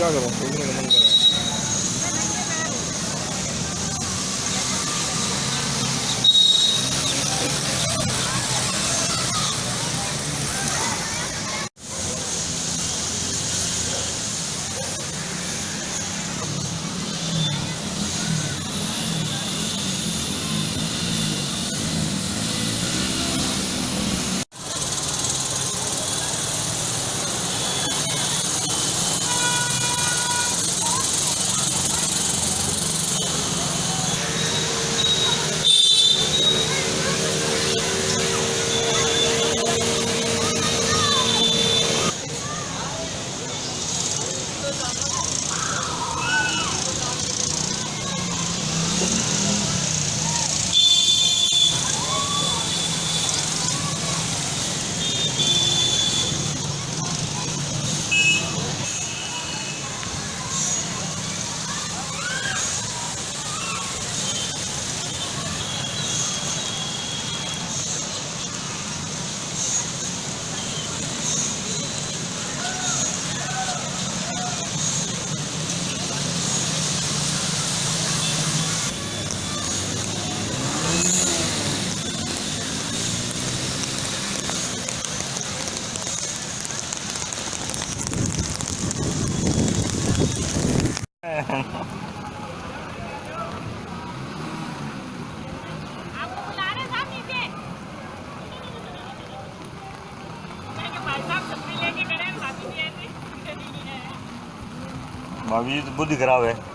क्या करूँ, सोचने का मन कर रहा है। आपको बुला रहे साहब नीचे। मैंने कहा भाई साहब छतरी लेके खड़े हैं, भाभी जी ऐसे। भाभी जी तो बुद्धि खराब है।